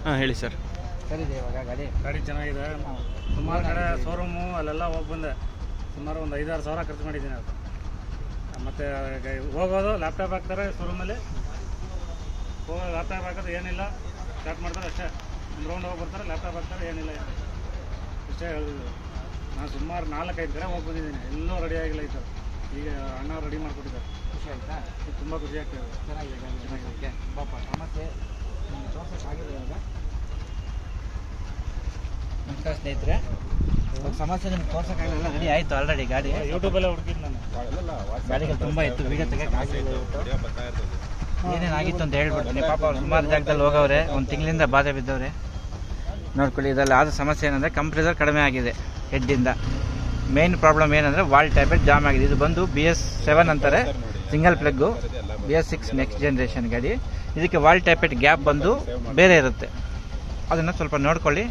ಹಾಂ ಹೇಳಿ ಸರ್. ಸರಿ ಇದೆ ಇವಾಗ ಗಾಡಿ ಚೆನ್ನಾಗಿದೆ. ಸುಮಾರು ಕಡೆ ಶೋರೂಮು ಅಲ್ಲೆಲ್ಲ ಹೋಗಿ ಬಂದೆ. ಸುಮಾರು ಒಂದು 5-6 ಸಾವಿರ ಖರ್ಚು ಮಾಡಿದ್ದೀನಿ ಅದು. ಮತ್ತು ಹೋಗೋದು ಲ್ಯಾಪ್ಟಾಪ್ ಹಾಕ್ತಾರೆ ಶೋರೂಮಲ್ಲಿ, ಹೋಗೋದು ಲ್ಯಾಪ್ಟಾಪ್ ಹಾಕೋದು ಏನಿಲ್ಲ, ಸ್ಟಾರ್ಟ್ ಮಾಡ್ತಾರೆ ಅಷ್ಟೇ. ಒಂದು ರೌಂಡ್ ಹೋಗಿ ಬರ್ತಾರೆ, ಲ್ಯಾಪ್ಟಾಪ್ ಹಾಕ್ತಾರೆ, ಏನಿಲ್ಲ ಇಷ್ಟೇ ಹೇಳೋದು. ನಾನು ಸುಮಾರು 4-5 ಕಡೆ ಹೋಗಿ ಬಂದಿದ್ದೀನಿ, ಎಲ್ಲೂ ರೆಡಿ ಆಗಿಲ್ಲ ಇತ್ತು. ಈಗ ಅಣ್ಣ ರೆಡಿ ಮಾಡಿಕೊಟ್ಟಿದ್ದಾರೆ. ಖುಷಿ ಆಯಿತಾ? ತುಂಬ ಖುಷಿ ಆಗ್ತದೆ. ಚೆನ್ನಾಗಿದೆ ಗಾಡಿ ಚೆನ್ನಾಗಿದೆ. ಪಾಪ ಸಮಸ್ಯೆ ತೋರ್ಸೋಕ್ಕಾಗಿದೆ ಇವಾಗ. ನಮಸ್ಕಾರ ಸ್ನೇಹಿತರೆ, ಸಮಸ್ಯೆ ನಿಮ್ಗೆ ತೋರ್ಸೋಕ್ಕಾಗಲ್ಲ, ರೆಡಿ ಆಯಿತು ಆಲ್ರೆಡಿ ಗಾಡಿ. ಯೂಟ್ಯೂಬಲ್ಲೇ ಹುಡುಕಿದ್ದು ನಾನು. ಗಾಡಿಗಳು ತುಂಬ ಇತ್ತು, ವೀಡಿಯೋ ತೆಗೋಕ್ಕಾಗಲಿಲ್ಲ. ಏನೇನಾಗಿತ್ತು ಅಂತ ಹೇಳ್ಬಿಡ್ತೀನಿ. ಪಾಪ ಅವ್ರು ಸುಮಾರು ಜಾಗದಲ್ಲಿ ಹೋಗವ್ರೆ, ಒಂದು ತಿಂಗಳಿಂದ ಬಾಧೆ ಬಿದ್ದವ್ರೆ. ನೋಡ್ಕೊಳ್ಳಿ, ಇದರಲ್ಲಿ ಆದ ಸಮಸ್ಯೆ ಏನಂದರೆ ಕಂಪ್ರೆಸರ್ ಕಡಿಮೆ ಆಗಿದೆ ಹೆಡ್ಡಿಂದ. ಮೇನ್ ಪ್ರಾಬ್ಲಮ್ ಏನಂದರೆ ವಾಲ್ ಟೈಪೆಟ್ ಜಾಮ್ ಆಗಿದೆ. ಇದು ಬಂದು BS7 ಅಂತಾರೆ, single plug, BS6 next generation ಗಾಡಿ. ಇದಕ್ಕೆ ವಾಲ್ ಟೈಪೆಟ್ ಗ್ಯಾಪ್ ಬಂದು ಬೇರೆ ಇರುತ್ತೆ, ಅದನ್ನು ಸ್ವಲ್ಪ ನೋಡ್ಕೊಳ್ಳಿ.